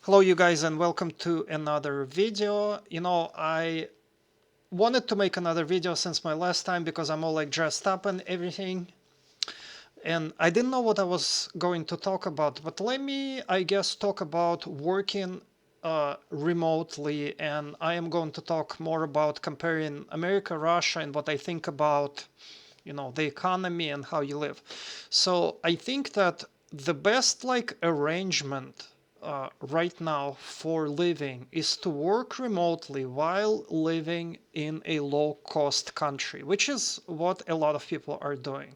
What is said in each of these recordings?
Hello, you guys, and welcome to another video. I wanted to make another video since my last time because I'm all like dressed up and everything. And I didn't know what I was going to talk about, but let me, I guess, talk about working remotely. And I am going to talk more about comparing America, Russia, and what I think about, the economy and how you live. So I think that the best like arrangement right now for living is to work remotely while living in a low cost country, which is what a lot of people are doing.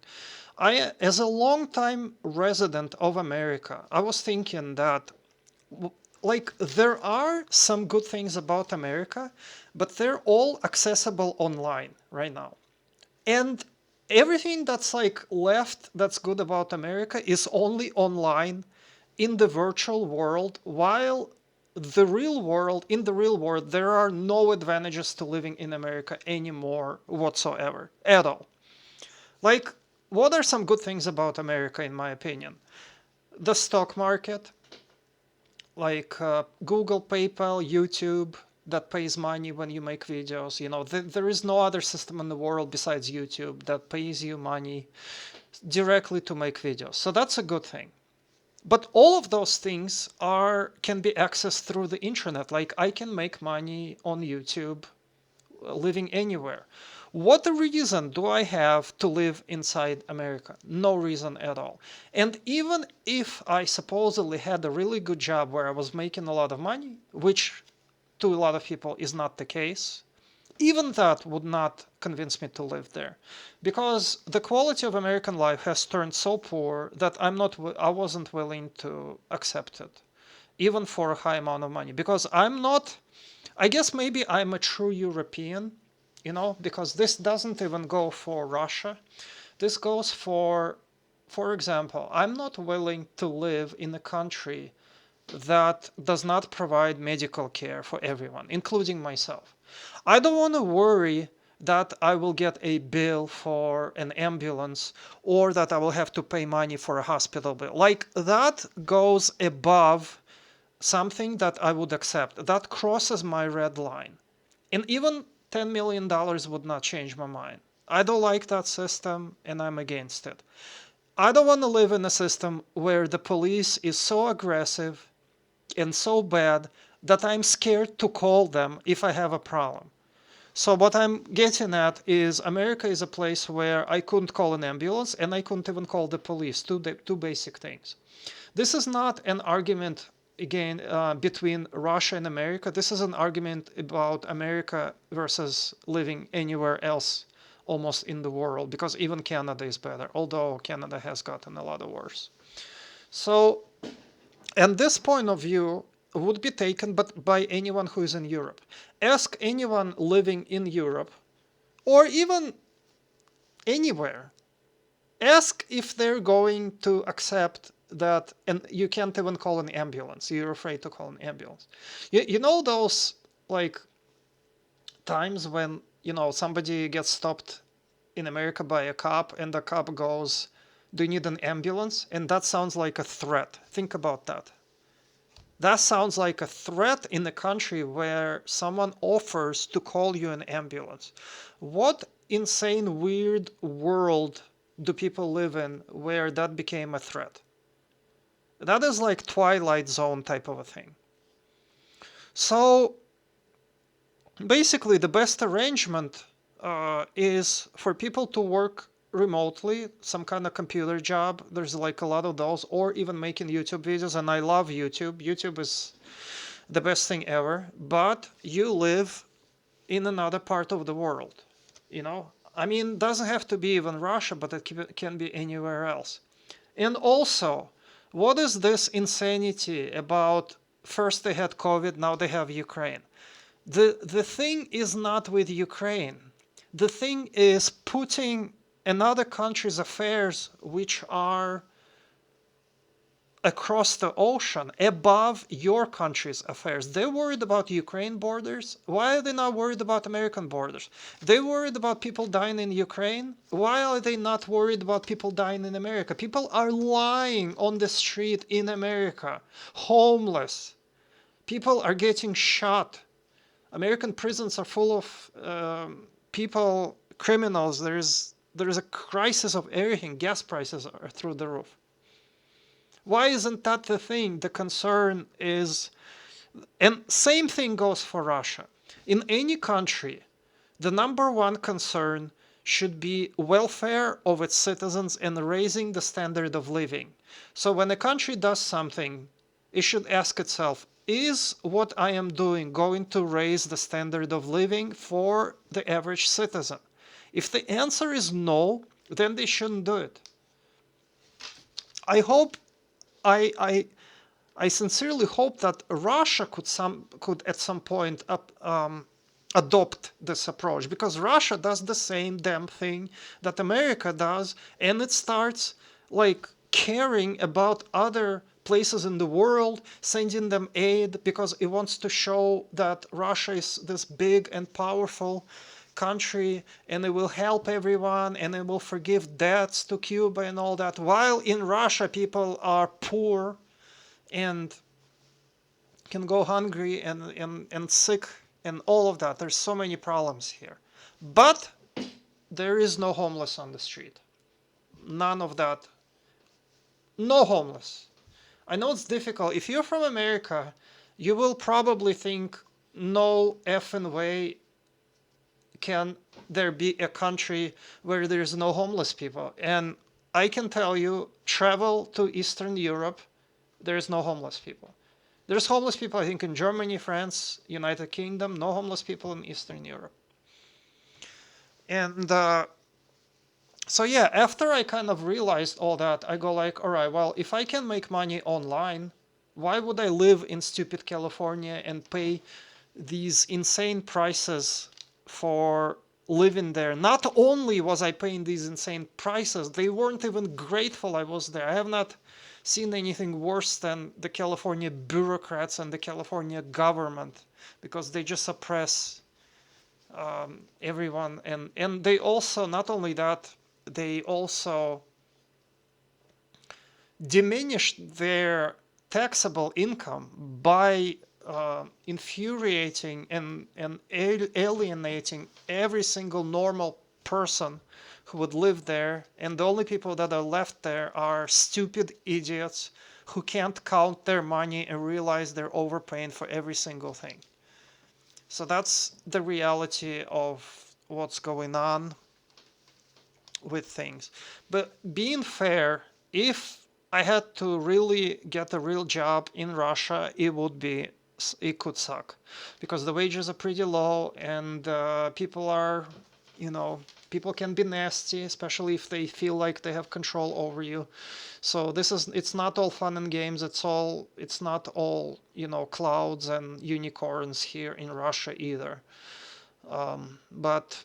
As a long-time resident of America, I was thinking that like there are some good things about America, but they're all accessible online right now. And everything that's like left that's good about America is only online in the virtual world, while in the real world, there are no advantages to living in America anymore whatsoever, at all. Like, what are some good things about America, in my opinion? The stock market, like Google, PayPal, YouTube, that pays money when you make videos. There is no other system in the world besides YouTube that pays you money directly to make videos. So that's a good thing. But all of those things can be accessed through the internet. Like I can make money on YouTube living anywhere. What reason do I have to live inside America? No reason at all. And even if I supposedly had a really good job where I was making a lot of money, which to a lot of people is not the case, even that would not convince me to live there, because the quality of American life has turned so poor that I wasn't willing to accept it, even for a high amount of money, because I'm not. I guess maybe I'm a true European, because this doesn't even go for Russia. This goes for example, I'm not willing to live in a country that does not provide medical care for everyone, including myself. I don't want to worry that I will get a bill for an ambulance or that I will have to pay money for a hospital bill. Like that goes above something that I would accept. That crosses my red line. And even $10 million would not change my mind. I don't like that system and I'm against it. I don't want to live in a system where the police is so aggressive and so bad that I'm scared to call them if I have a problem. So what I'm getting at is America is a place where I couldn't call an ambulance and I couldn't even call the police, two basic things. This is not an argument again between Russia and America. This is an argument about America versus living anywhere else almost in the world, because even Canada is better, although Canada has gotten a lot worse. So, and this point of view would be taken but by anyone who is in Europe. Ask anyone living in Europe or even anywhere. Ask if they're going to accept that, and you can't even call an ambulance. You're afraid to call an ambulance. You know those like times when somebody gets stopped in America by a cop and the cop goes, "Do you need an ambulance?" And that sounds like a threat. Think about that. That sounds like a threat in a country where someone offers to call you an ambulance. What insane, weird world do people live in where that became a threat? That is like Twilight Zone type of a thing. So basically, the best arrangement is for people to work remotely, some kind of computer job. There's like a lot of those, or even making YouTube videos. And I love YouTube. YouTube is the best thing ever. But you live in another part of the world, I mean, it doesn't have to be even Russia, but it can be anywhere else. And also, what is this insanity about first they had COVID, now they have Ukraine? The thing is not with Ukraine. The thing is putting another country's affairs, which are across the ocean, above your country's affairs. They're worried about Ukraine borders. Why are they not worried about American borders? They're worried about people dying in Ukraine. Why are they not worried about people dying in America? People are lying on the street in America, homeless. People are getting shot. American prisons are full of people, criminals. There is a crisis of everything. Gas prices are through the roof. Why isn't that the thing? The concern is, and same thing goes for Russia. In any country, the number one concern should be welfare of its citizens and raising the standard of living. So when a country does something, it should ask itself, is what I am doing going to raise the standard of living for the average citizen? If the answer is no, then they shouldn't do it. I hope I I I sincerely hope that Russia could at some point adopt this approach, because Russia does the same damn thing that America does, and it starts like caring about other places in the world, sending them aid because it wants to show that Russia is this big and powerful country and it will help everyone and it will forgive debts to Cuba and all that, while in Russia people are poor and can go hungry and sick and all of that. There's so many problems here. But there is no homeless on the street. None of that. No homeless. I know it's difficult. If you're from America, you will probably think, no effing way can there be a country where there's no homeless people. And I can tell you, travel to Eastern Europe, there's no homeless people. There's homeless people, I think, in Germany, France, United Kingdom, no homeless people in Eastern Europe. And so yeah, after I kind of realized all that, I go like, all right, well, if I can make money online, why would I live in stupid California and pay these insane prices for living there? Not only was I paying these insane prices, they weren't even grateful I was there. I have not seen anything worse than the California bureaucrats and the California government, because they just oppress everyone. And they also, not only that, they also diminished their taxable income by infuriating and alienating every single normal person who would live there. And the only people that are left there are stupid idiots who can't count their money and realize they're overpaying for every single thing. So that's the reality of what's going on with things. But being fair, if I had to really get a real job in Russia, it could suck, because the wages are pretty low and people are, people can be nasty, especially if they feel like they have control over you. So it's not all fun and games. It's not all, clouds and unicorns here in Russia either. But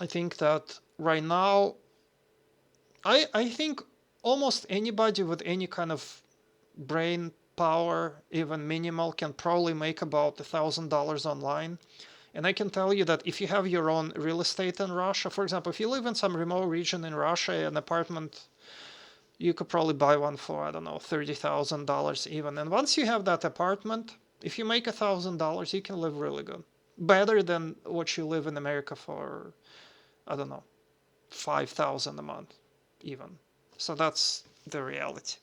I think that right now, I think almost anybody with any kind of brain power, even minimal, can probably make about $1,000 online. And I can tell you that if you have your own real estate in Russia, for example, if you live in some remote region in Russia, an apartment, you could probably buy one for, I don't know, $30,000 even. And once you have that apartment, if you make $1,000, you can live really good. Better than what you live in America for, I don't know, 5,000 a month even. So that's the reality.